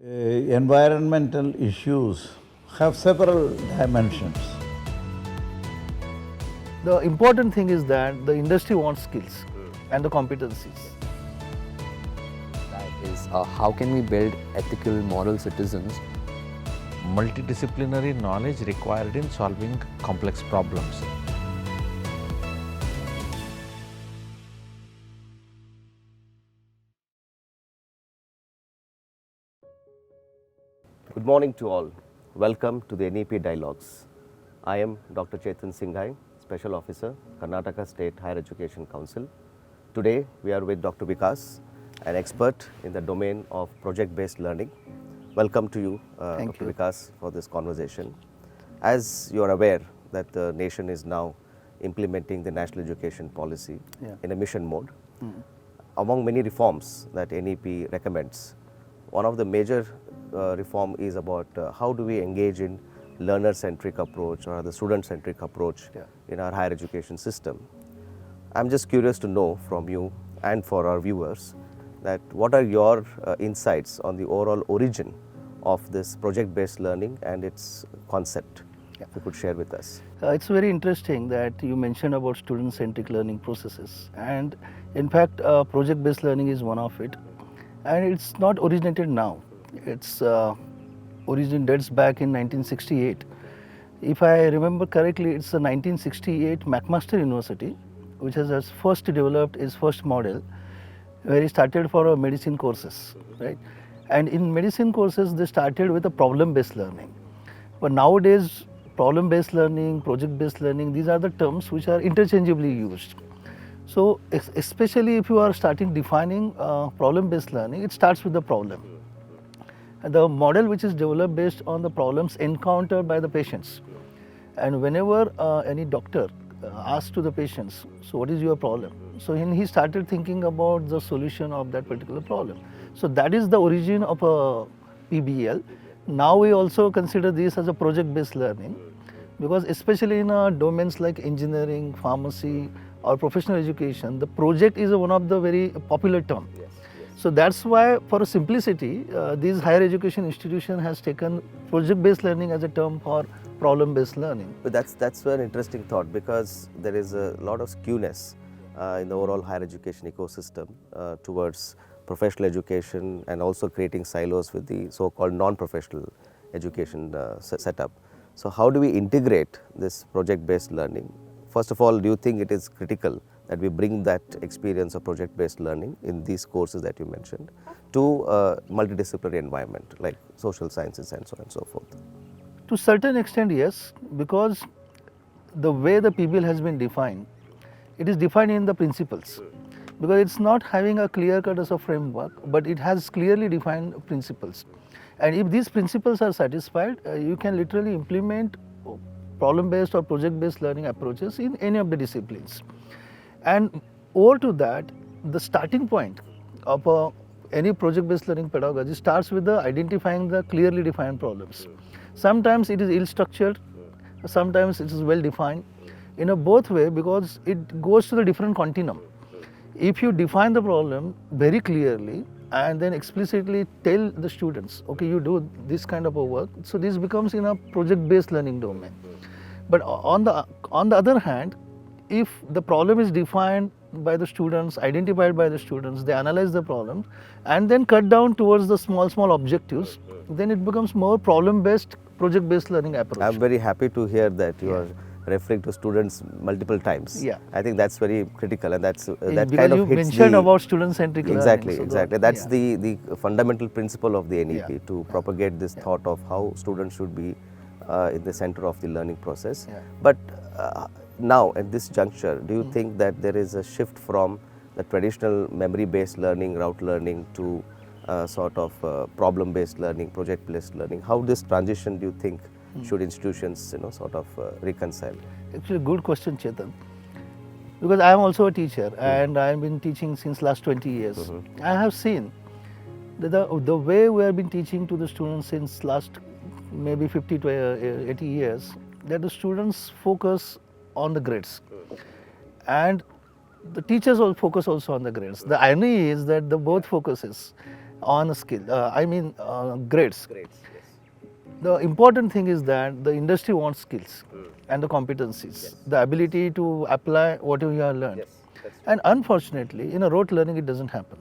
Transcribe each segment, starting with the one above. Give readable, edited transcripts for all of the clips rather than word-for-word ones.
Environmental issues have several dimensions. The important thing is that the industry wants skills and the competencies. That is, how can we build ethical, moral citizens? Multidisciplinary knowledge required in solving complex problems. Good morning to all. Welcome to the NEP Dialogues. I am Dr. Chetan Singai, Special Officer, Karnataka State Higher Education Council. Today we are with Dr. Vikas, an expert in the domain of project-based learning. Welcome to you, Dr. Vikas, for this conversation. As you are aware that the nation is now implementing the National Education Policy in a mission mode. Among many reforms that NEP recommends, one of the major reform is about how do we engage in learner-centric approach or the student-centric approach in our higher education system. I'm just curious to know from you and for our viewers that what are your insights on the overall origin of this project-based learning and its concept, if you could share with us. It's very interesting that you mentioned about student-centric learning processes, and in fact project-based learning is one of it, and it's not originated now. Its origin dates back in 1968. If I remember correctly, it's the 1968 McMaster University which has first developed its first model, where it started for medicine courses, right? And in medicine courses they started with a problem-based learning. But nowadays problem-based learning, project-based learning, these are the terms which are interchangeably used. So especially if you are starting defining problem-based learning, it starts with the problem. And the model which is developed based on the problems encountered by the patients. And whenever any doctor asks to the patients, so what is your problem? So he started thinking about the solution of that particular problem. So that is the origin of a PBL. Now we also consider this as a project-based learning, because especially in domains like engineering, pharmacy or professional education, the project is one of the very popular term. So that's why, for simplicity, these higher education institution has taken project-based learning as a term for problem-based learning. But that's an interesting thought, because there is a lot of skewness in the overall higher education ecosystem towards professional education and also creating silos with the so-called non-professional education setup. So how do we integrate this project-based learning? First of all, do you think it is critical that we bring that experience of project-based learning in these courses that you mentioned to a multidisciplinary environment like social sciences and so on and so forth? To a certain extent, yes, because the way the PBL has been defined, it is defined in the principles, because it's not having a clear-cut as a framework, but it has clearly defined principles. And if these principles are satisfied, you can literally implement problem-based or project-based learning approaches in any of the disciplines. And over to that, the starting point of any project-based learning pedagogy starts with identifying the clearly defined problems. Sometimes it is ill-structured, sometimes it is well-defined, in a both way, because it goes to the different continuum. If you define the problem very clearly and then explicitly tell the students, okay, you do this kind of a work, so this becomes in a project-based learning domain. But on the other hand, if the problem is defined by the students, identified by the students, they analyze the problem and then cut down towards the small objectives, then it becomes more problem-based, project-based learning approach. I'm very happy to hear that you are referring to students multiple times. I think that's very critical, and that's that kind of you hits mentioned about student-centric learning. Exactly. That's the fundamental principle of the NEP, to propagate this thought of how students should be in the center of the learning process. But now at this juncture, do you think that there is a shift from the traditional memory-based learning, route learning, to sort of problem-based learning, project-based learning? How this transition do you think should institutions sort of reconcile? Actually, good question, Chetan. Because I am also a teacher and I have been teaching since last 20 years. I have seen that the way we have been teaching to the students since last maybe 50 to 80 years, that the students focus on the grades and the teachers all focus also on the grades. The irony is that the both focuses, on a skill. Grades. Grades, yes. The important thing is that the industry wants skills and the competencies, the ability to apply what you have learned. Yes, that's true. And unfortunately, in a rote learning, it doesn't happen.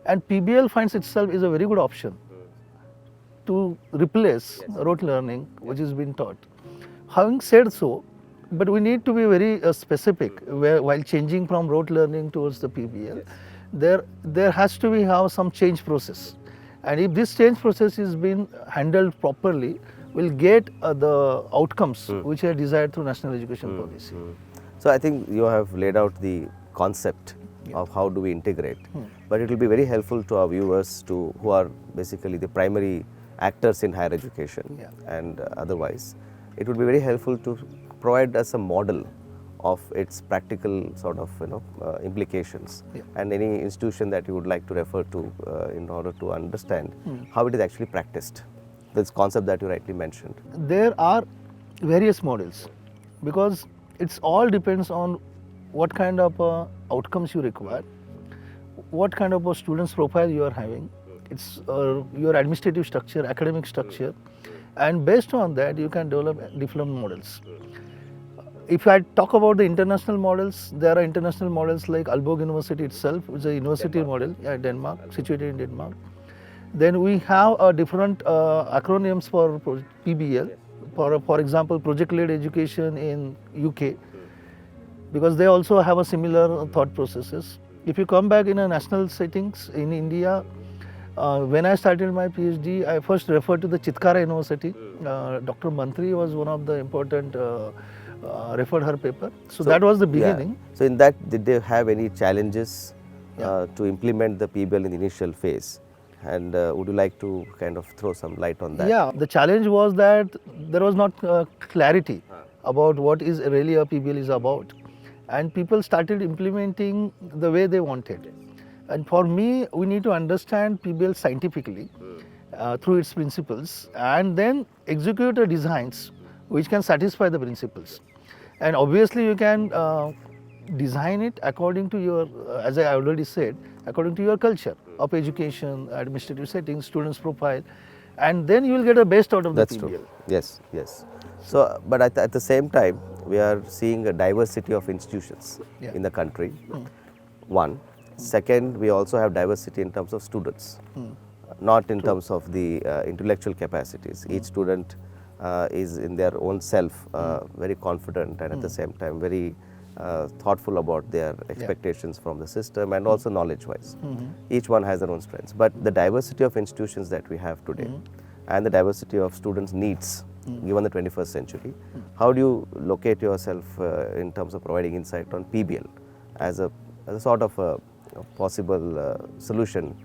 And PBL finds itself is a very good option to replace rote learning, which has been taught. Having said so, but we need to be very specific while changing from rote learning towards the PBL. There has to be some change process, and if this change process is being handled properly, we'll get the outcomes which are desired through national education policy. So I think you have laid out the concept of how do we integrate, but it will be very helpful to our viewers who are basically the primary actors in higher education and otherwise. It would be very helpful to provide us a model of its practical sort of implications and any institution that you would like to refer to in order to understand how it is actually practiced, this concept that you rightly mentioned. There are various models because it's all depends on what kind of outcomes you require, what kind of a student's profile you are having, it's your administrative structure, academic structure, and based on that you can develop different models. If I talk about the international models, there are international models like Aalborg University itself, which is a university model, Denmark, situated in Denmark. Then we have different acronyms for PBL, for example, project-led education in UK, because they also have a similar thought processes. If you come back in a national settings in India, when I started my PhD, I first referred to the Chitkara University. Dr. Mantri was one of the important referred her paper. So that was the beginning. Yeah. So in that, did they have any challenges to implement the PBL in the initial phase? And would you like to kind of throw some light on that? Yeah, the challenge was that there was not clarity about what is really a PBL is about. And people started implementing the way they wanted. And for me, we need to understand PBL scientifically through its principles and then execute the designs which can satisfy the principles. And obviously you can design it according to your, as I already said, according to your culture of education, administrative settings, students' profile, and then you will get the best out of That's the PBL. true. Yes, yes. So, but at the same time, we are seeing a diversity of institutions in the country. One. Second, we also have diversity in terms of students, not in terms of the intellectual capacities. Each student is in their own self very confident and at the same time very thoughtful about their expectations from the system and also knowledge wise. Each one has their own strengths, but the diversity of institutions that we have today and the diversity of students' needs given the 21st century, how do you locate yourself in terms of providing insight on PBL as a sort of a possible solution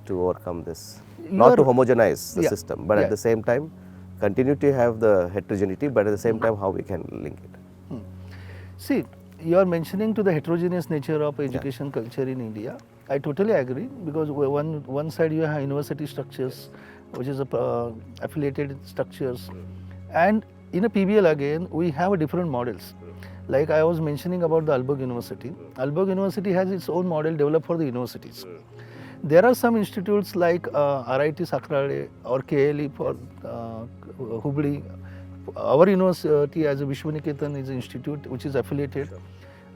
to overcome this, not to homogenize the system, but at the same time continue to have the heterogeneity, but at the same time how we can link it? See, you are mentioning to the heterogeneous nature of education culture in India. I totally agree, because one side you have university structures, which is affiliated structures, and in a PBL again we have different models. Like I was mentioning about the Aalborg University. Aalborg University has its own model developed for the universities. There are some institutes like RIT Sakrale or KLE for Hubli. Our university as a Vishwanketan is an institute which is affiliated,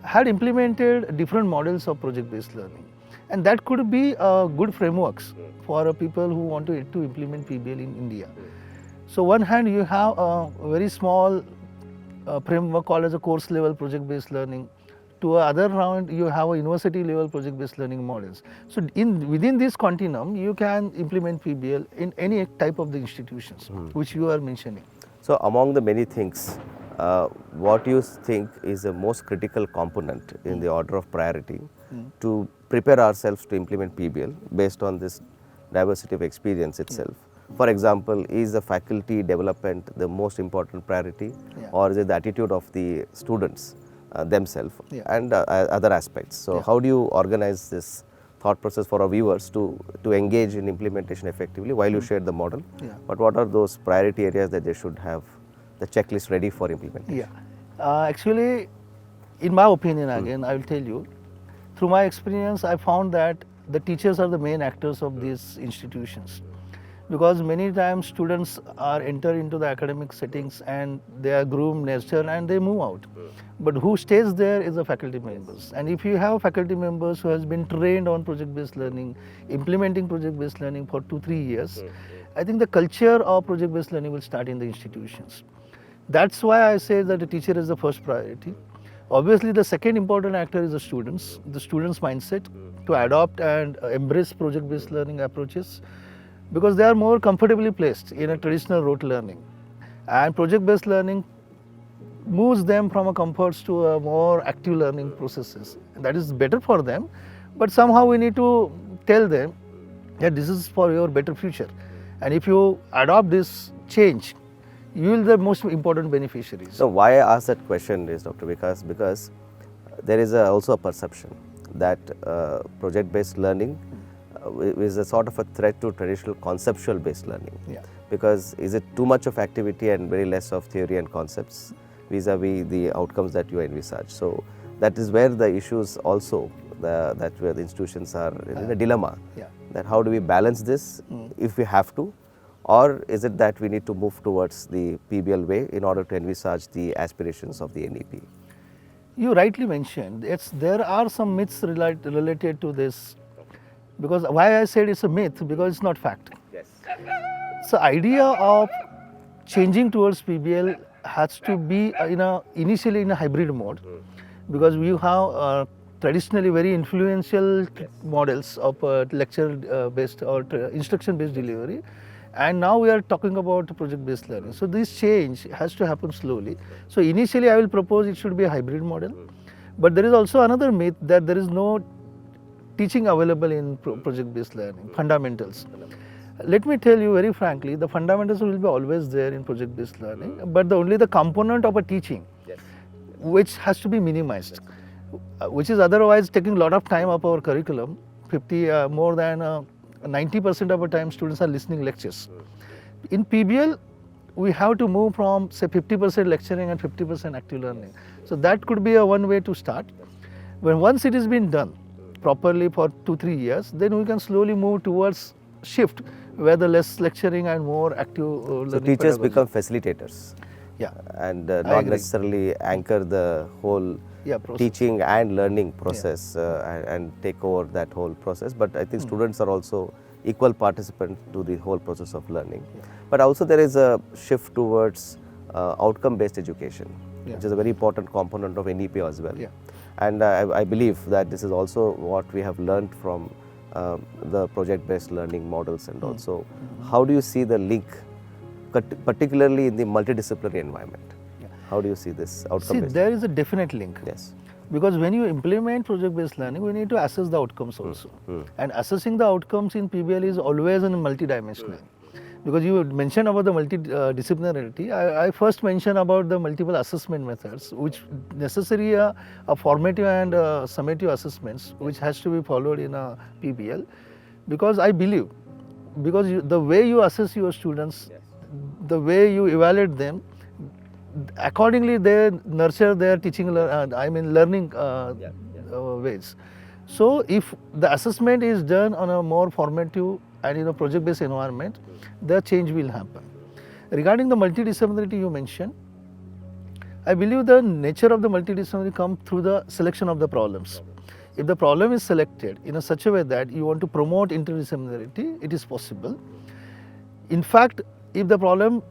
had implemented different models of project-based learning. And that could be good frameworks for people who want to implement PBL in India. So one hand you have a very small framework called as a course level project-based learning. To other round you have a university level project-based learning models. So within this continuum you can implement PBL in any type of the institutions which you are mentioning. So among the many things, what do you think is the most critical component in the order of priority to prepare ourselves to implement PBL based on this diversity of experience itself? For example, is the faculty development the most important priority, or is it the attitude of the students themselves and other aspects? So how do you organize this thought process for our viewers to engage in implementation effectively while you share the model? But what are those priority areas that they should have the checklist ready for implementation? Actually, in my opinion again, I will tell you, through my experience I found that the teachers are the main actors of these institutions, because many times students are enter into the academic settings and they are groomed, nurtured, and they move out. But who stays there is the faculty members. And if you have faculty members who has been trained on project-based learning, implementing project-based learning for 2-3 years, I think the culture of project-based learning will start in the institutions. That's why I say that the teacher is the first priority. Obviously, the second important actor is the students' mindset to adopt and embrace project-based learning approaches, because they are more comfortably placed in a traditional rote learning. And project-based learning moves them from a comforts to a more active learning processes. That is better for them, but somehow we need to tell them that this is for your better future. And if you adopt this change, you will be the most important beneficiaries. So why I ask that question is, Dr. Vikas, because there is also a perception that project-based learning is a sort of a threat to traditional conceptual-based learning. Yeah. Because is it too much of activity and very less of theory and concepts vis-a-vis the outcomes that you envisage? So that is where the issues also, that where the institutions are in a dilemma. Yeah. That how do we balance this if we have to, or is it that we need to move towards the PBL way in order to envisage the aspirations of the NEP? You rightly mentioned, there are some myths related to this. Because why I said it's a myth, because it's not fact. Yes. So idea of changing towards PBL has to be initially in a hybrid mode, because we have traditionally very influential models of lecture based or instruction based delivery, and now we are talking about project based learning. So this change has to happen slowly. So initially I will propose it should be a hybrid model, but there is also another myth that there is no teaching available in project based learning, fundamentals. Let me tell you very frankly, the fundamentals will be always there in project based learning, but only the component of a teaching which has to be minimized, which is otherwise taking a lot of time of our curriculum. More than 90% of the time students are listening lectures. In PBL, we have to move from say 50% lecturing and 50% active learning. So that could be a one way to start. When once it has been done properly for 2-3 years, then we can slowly move towards shift where the less lecturing and more active learning. So teachers pedagogy. become facilitators. Yeah. And I not agree. necessarily anchor the whole process. teaching and learning process and take over that whole process. But I think students are also equal participants to the whole process of learning. But also there is a shift towards outcome based education, which is a very important component of NEP as well. And I believe that this is also what we have learned from the project-based learning models, and also how do you see the link, particularly in the multidisciplinary environment? How do you see this outcome-based? See, there is a definite link. Yes. Because when you implement project-based learning, we need to assess the outcomes also. And assessing the outcomes in PBL is always in multidimensional. Because you mentioned about the multidisciplinarity, I first mentioned about the multiple assessment methods, which necessary a formative and summative assessments, which has to be followed in a PBL. Because I believe, the way you assess your students, the way you evaluate them, accordingly they nurture their teaching, learning ways. So if the assessment is done on a more formative and in a project-based environment, the change will happen. Regarding the multidisciplinarity you mentioned, I believe the nature of the multidisciplinarity comes through the selection of the problems. If the problem is selected in such a way that you want to promote interdisciplinarity, it is possible. In fact, if the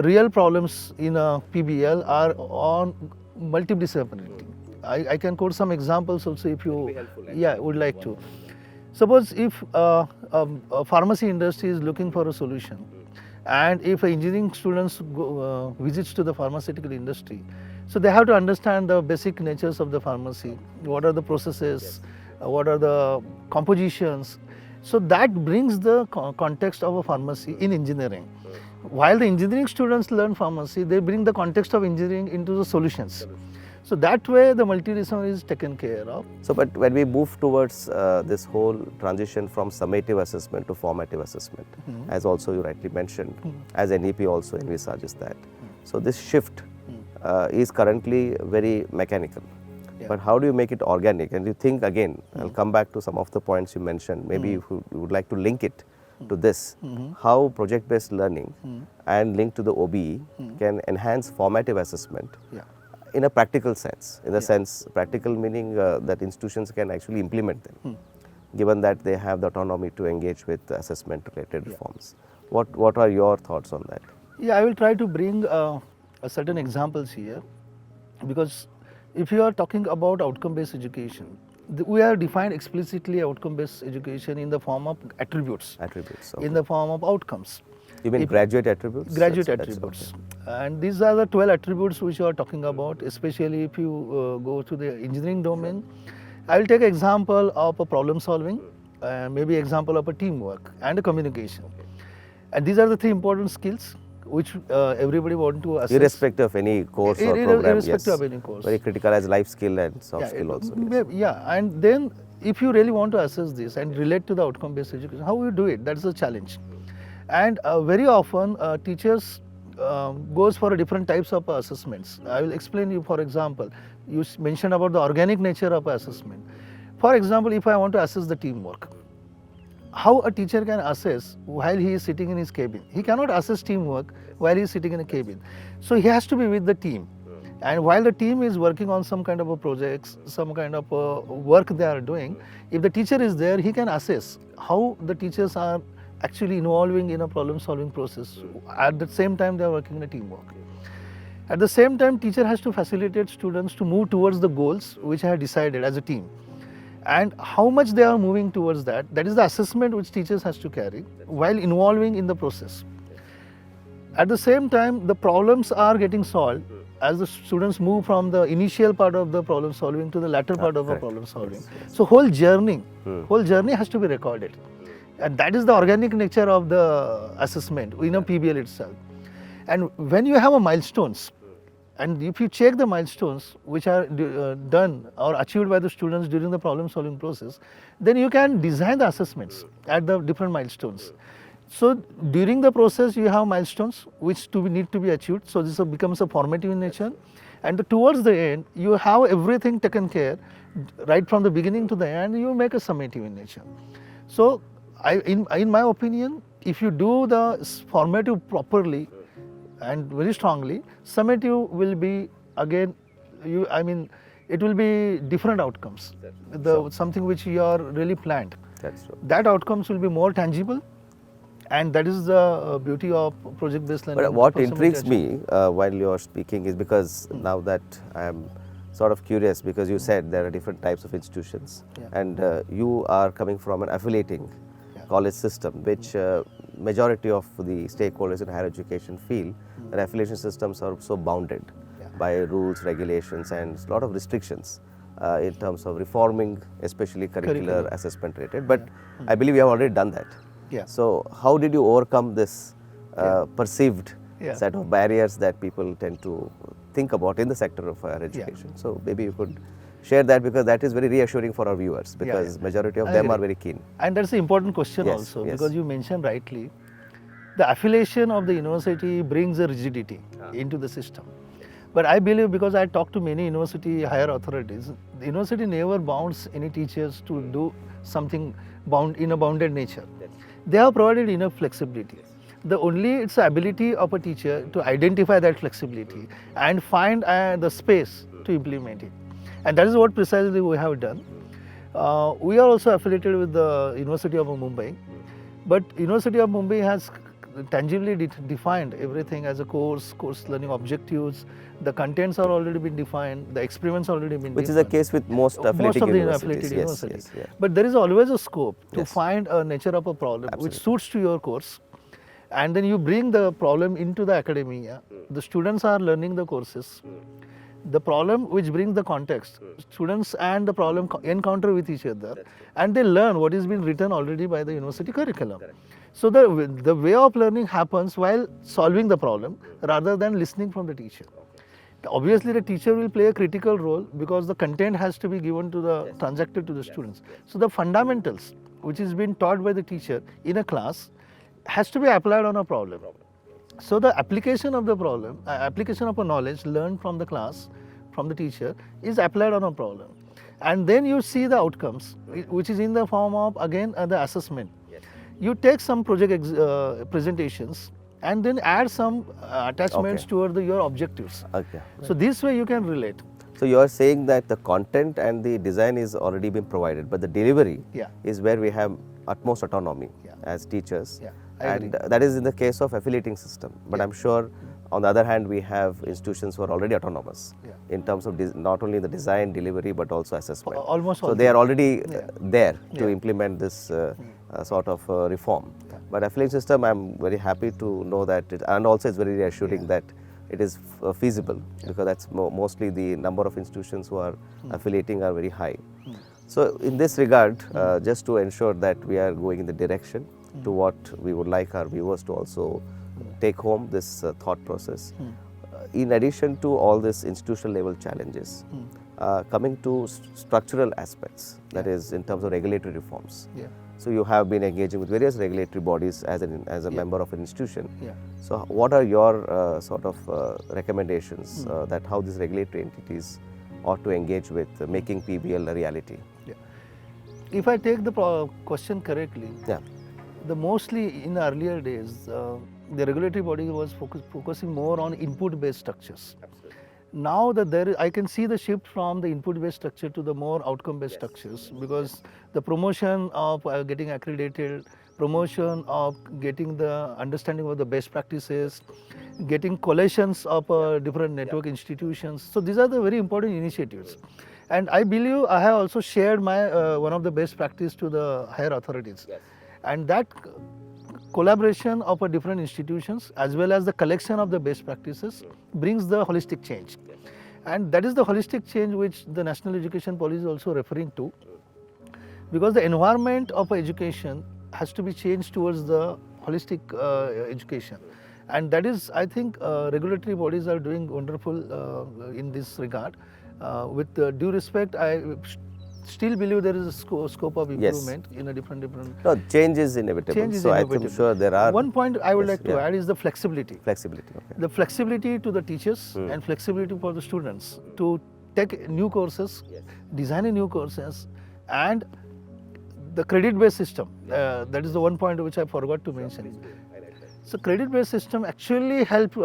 real problems in a PBL are on multidisciplinarity, I can quote some examples also if you would like to. Suppose if a pharmacy industry is looking for a solution, and if engineering students visits to the pharmaceutical industry, so they have to understand the basic natures of the pharmacy, what are the processes, what are the compositions. So that brings the context of a pharmacy in engineering. While the engineering students learn pharmacy, they bring the context of engineering into the solutions. So that way the multidisciplinary is taken care of. So, but when we move towards this whole transition from summative assessment to formative assessment, as also you rightly mentioned, as NEP also envisages that. So this shift is currently very mechanical. but how do you make it organic? And you think again, I'll come back to some of the points you mentioned, maybe if you would like to link it to this, how project-based learning and linked to the OBE can enhance formative assessment Yeah. in a practical sense, in the sense, practical meaning that institutions can actually implement them, given that they have the autonomy to engage with assessment-related reforms. What are your thoughts on that? Yeah, I will try to bring certain examples here, because if you are talking about outcome-based education, we have defined explicitly outcome-based education in the form of attributes, Attributes. in the form of outcomes. You mean If- graduate attributes? Graduate That's attributes. And these are the 12 attributes which you are talking about, especially if you go to the engineering domain. I will take example of a problem solving, maybe example of a teamwork and a communication. And these are the three important skills which everybody want to assess. Irrespective of any course or program, Irrespective yes. of any course. Very critical as life skill and soft skill also. Yes. Yeah, and then if you really want to assess this and relate to the outcome-based education, how you do it? That's a challenge. And very often teachers goes for different types of assessments. I will explain you. For example, you mentioned about the organic nature of assessment. For example, if I want to assess the teamwork, how a teacher can assess while he is sitting in his cabin? He cannot assess teamwork while he is sitting in a cabin. So he has to be with the team. And while the team is working on some kind of a projects, some kind of work they are doing, if the teacher is there, he can assess how the teachers are actually involving in a problem solving process. At the same time, they are working in a teamwork. At the same time, teacher has to facilitate students to move towards the goals which I have decided as a team. And how much they are moving towards that is the assessment which teachers has to carry while involving in the process. At the same time, the problems are getting solved as the students move from the initial part of the problem solving to the latter part of the problem solving. So whole journey has to be recorded. And that is the organic nature of the assessment in a PBL itself. And when you have a milestones, and if you check the milestones which are done or achieved by the students during the problem solving process, then you can design the assessments at the different milestones. So during the process you have milestones which need to be achieved, so this becomes a formative in nature, and towards the end you have everything taken care, right from the beginning to the end you make a summative in nature. So in my opinion, if you do the formative properly and very strongly, summative will be again, it will be different outcomes, something which you are really planned. That's true. That outcomes will be more tangible, and that is the beauty of project-based learning. But what intrigues me while you are speaking is because now that I am sort of curious, because you said there are different types of institutions, and you are coming from an affiliating college system, which majority of the stakeholders in higher education feel that affiliation systems are so bounded by rules, regulations, and a lot of restrictions in terms of reforming, especially curricular assessment related. But I believe you have already done that. Yeah. So how did you overcome this perceived set of barriers that people tend to think about in the sector of higher education? So maybe you could share that, because that is very reassuring for our viewers, because majority of them are very keen. And that's an important question also, because you mentioned rightly, the affiliation of the university brings a rigidity into the system. But I believe, because I talk to many university higher authorities, the university never bounds any teachers to do something in a bounded nature. They have provided enough flexibility. It's the ability of a teacher to identify that flexibility and find the space to implement it. And that is what precisely we have done. We are also affiliated with the University of Mumbai, but University of Mumbai has tangibly defined everything as a course learning objectives. The contents are already been defined, the experiments already been Which defined. is the case with most affiliated universities. But there is always a scope to find a nature of a problem which suits to your course. And then you bring the problem into the academia. The students are learning the courses. The problem which brings the context, students and the problem encounter with each other, and they learn what is being written already by the university curriculum. So the way of learning happens while solving the problem rather than listening from the teacher. Obviously the teacher will play a critical role, because the content has to be given to the transacted to the students. So the fundamentals which is being taught by the teacher in a class has to be applied on a problem. So the application of the problem, application of a knowledge learned from the class from the teacher is applied on a problem. And then you see the outcomes, which is in the form of, again, the assessment. You take some project presentations and then add some attachments Okay. toward your objectives. Okay. So this way you can relate. So you are saying that the content and the design is already been provided, but the delivery Yeah. is where we have utmost autonomy Yeah. as teachers. Yeah, I And agree. that is in the case of affiliating system. But Yeah. I'm sure on the other hand, we have institutions who are already autonomous Yeah. in terms of not only the design, delivery, but also assessment. Almost So all they are three. already Yeah. there to Yeah. implement this sort of reform. But affiliate system, I'm very happy to know that, and also it's very reassuring that it is feasible, because that's mostly the number of institutions who are affiliating are very high. So in this regard, just to ensure that we are going in the direction to what we would like our viewers to also take home this thought process. In addition to all these institutional level challenges, coming to structural aspects, that is in terms of regulatory reforms. Yeah. So you have been engaging with various regulatory bodies as a member of an institution. Yeah. So what are your sort of recommendations that how these regulatory entities ought to engage with making PBL a reality? Yeah. If I take the question correctly, Yeah. the mostly in the earlier days, the regulatory body was focusing more on input-based structures. Now that I can see the shift from the input-based structure to the more outcome-based structures, because the promotion of getting accredited, promotion of getting the understanding of the best practices, getting collations of different network institutions. So these are the very important initiatives. And I believe I have also shared my one of the best practice to the higher authorities. And that collaboration of different institutions as well as the collection of the best practices brings the holistic change. And that is the holistic change which the National Education Policy is also referring to, because the environment of education has to be changed towards the holistic education. And that is, I think, regulatory bodies are doing wonderful in this regard. With due respect, I still believe there is a scope of improvement in a different. No, change is inevitable. Change is so inevitable. I think sure there are. One point I would Yes, like to yeah. add is the flexibility. Flexibility. Okay. The flexibility to the teachers and flexibility for the students to take new courses, design new courses, and the credit-based system. That is the one point which I forgot to mention. So credit-based system actually help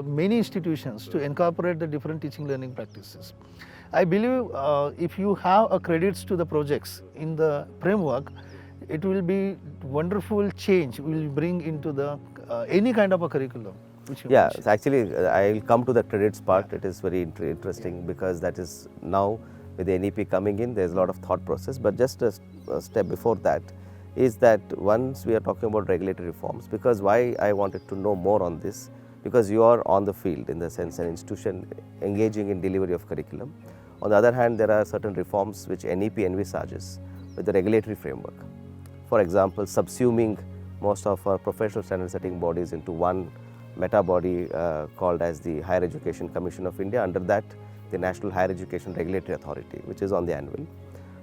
many institutions to incorporate the different teaching learning practices. I believe if you have credits to the projects in the framework, it will be wonderful change will bring into the any kind of a curriculum. Which you Yeah, mentioned. actually, I will come to the credits part. It is very interesting because that is now with the NEP coming in, there is a lot of thought process. But just a step before that is that once we are talking about regulatory reforms, because why I wanted to know more on this, because you are on the field in the sense an institution engaging in delivery of curriculum. On the other hand, there are certain reforms which NEP envisages with the regulatory framework. For example, subsuming most of our professional standard setting bodies into one meta body called as the Higher Education Commission of India, under that the National Higher Education Regulatory Authority, which is on the anvil.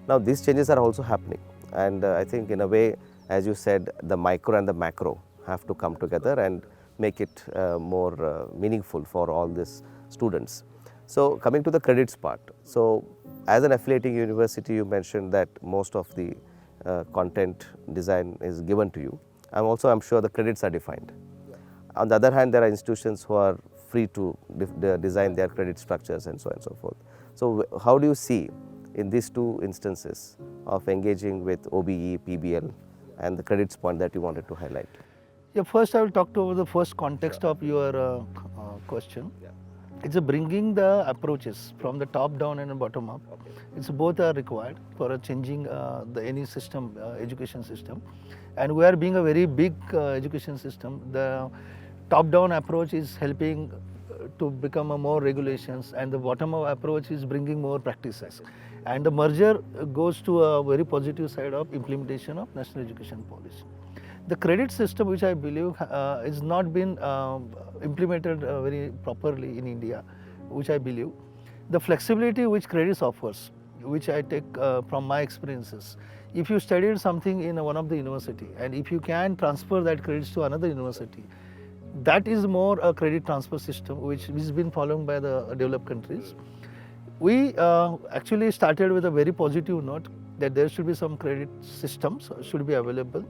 Now these changes are also happening, and I think in a way, as you said, the micro and the macro have to come together and make it more meaningful for all these students. So coming to the credits part, so as an affiliating university, you mentioned that most of the content design is given to you. I'm sure the credits are defined. On the other hand, there are institutions who are free to design their credit structures and so on and so forth. So how do you see in these two instances of engaging with OBE, PBL and the credits point that you wanted to highlight? Yeah, first I will talk to the first context of your question. It's bringing the approaches from the top down and bottom up. It's both are required for changing any system, education system. And we are being a very big education system. The top down approach is helping to become a more regulations, and the bottom up approach is bringing more practices. And the merger goes to a very positive side of implementation of national education policy. The credit system, which I believe is not been implemented very properly in India, which I believe, the flexibility which credits offers, which I take from my experiences. If you studied something in one of the university, and if you can transfer that credits to another university, that is more a credit transfer system which has been followed by the developed countries. We actually started with a very positive note that there should be some credit systems should be available.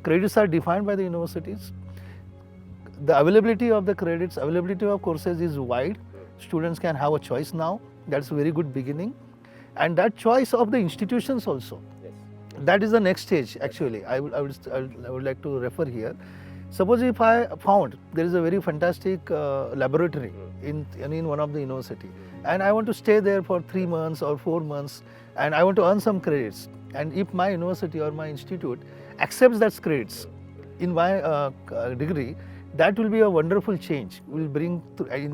Credits are defined by the universities. The availability of the credits, availability of courses is wide. Students can have a choice now. That's a very good beginning. And that choice of the institutions also. That is the next stage actually. I would like to refer here. Suppose if I found there is a very fantastic laboratory in one of the university, and I want to stay there for 3 months or 4 months, and I want to earn some credits, and if my university or my institute accepts that credits in my degree, that will be a wonderful change, will bring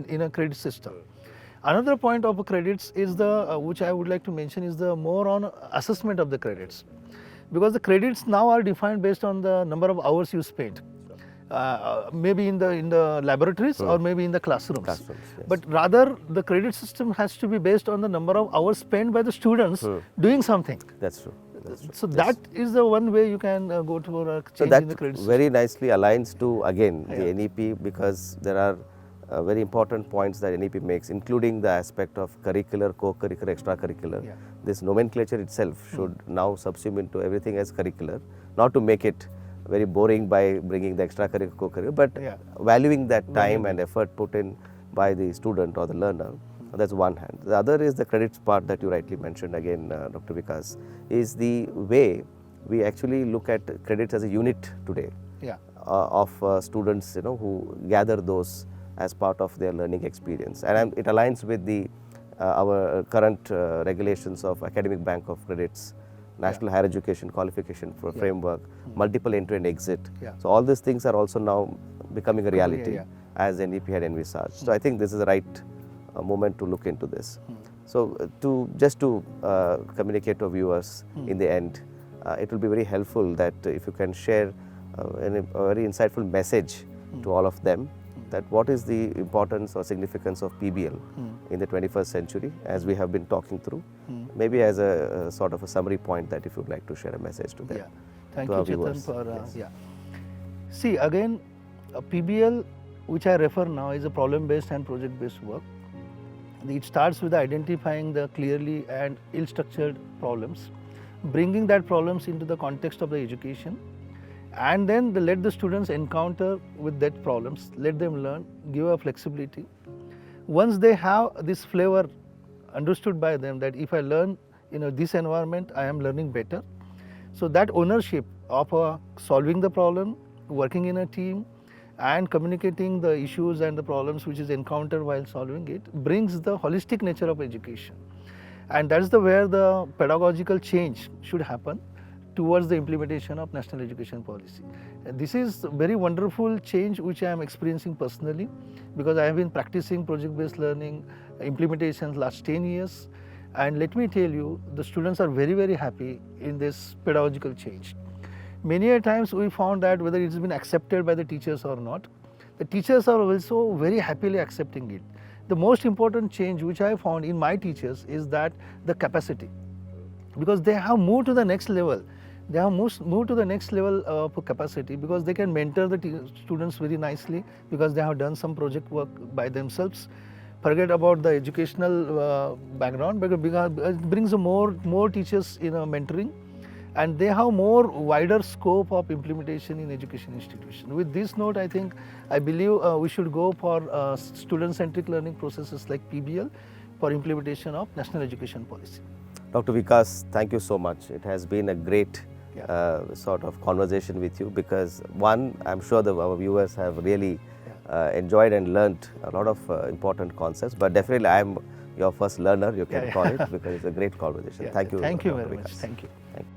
in a credit system. Another point of credits is the, which I would like to mention, is the more on assessment of the credits. Because the credits now are defined based on the number of hours you spent. Maybe in the laboratories or maybe in the classrooms. Yes. But rather the credit system has to be based on the number of hours spent by the students doing something. That's true. That's true. So that is the one way you can go to a change in the credit system. Very nicely aligns to again the NEP, because there are very important points that NEP makes, including the aspect of curricular, co-curricular, extracurricular. Yeah. This nomenclature itself should now subsume into everything as curricular, not to make it very boring by bringing the extracurricular, co-curricular, but valuing that time and effort put in by the student or the learner. That's one hand. The other is the credits part that you rightly mentioned again, Dr. Vikas, is the way we actually look at credits as a unit today of students, who gather those as part of their learning experience, and it aligns with the our current regulations of Academic Bank of Credits, National Higher Education Qualification Framework, multiple entry and exit. So all these things are also now becoming a reality as NEP had envisaged. So I think this is the right moment to look into this. So just to communicate to viewers in the end, it will be very helpful that if you can share a very insightful message to all of them, that what is the importance or significance of PBL in the 21st century, as we have been talking through, maybe as a sort of a summary point, that if you would like to share a message to them. Thank to you, our Chetan, viewers. for See, again, PBL, which I refer now, is a problem-based and project-based work. It starts with identifying the clearly and ill-structured problems, bringing that problems into the context of the education, and then let the students encounter with that problems, let them learn, give a flexibility. Once they have this flavor understood by them, that if I learn in this environment, I am learning better. So that ownership of solving the problem, working in a team, and communicating the issues and the problems which is encountered while solving it, brings the holistic nature of education. And that's where the pedagogical change should happen towards the implementation of National Education Policy. And this is a very wonderful change which I am experiencing personally, because I have been practicing project-based learning implementations last 10 years. And let me tell you, the students are very, very happy in this pedagogical change. Many a times we found that whether it has been accepted by the teachers or not, the teachers are also very happily accepting it. The most important change which I found in my teachers is that the capacity, because they have moved to the next level. They have moved to the next level of capacity, because they can mentor the students very nicely, because they have done some project work by themselves. Forget about the educational background, because it brings more teachers in mentoring, and they have more wider scope of implementation in education institution. With this note, I believe we should go for student-centric learning processes like PBL for implementation of National Education Policy. Dr. Vikas, thank you so much. It has been a great sort of conversation with you, because one, I'm sure that our viewers have really enjoyed and learnt a lot of important concepts, but definitely I'm your first learner, you can call it, because it's a great conversation. Thank you. Thank you Dr. very much. Vikas. Thank you. Thank you.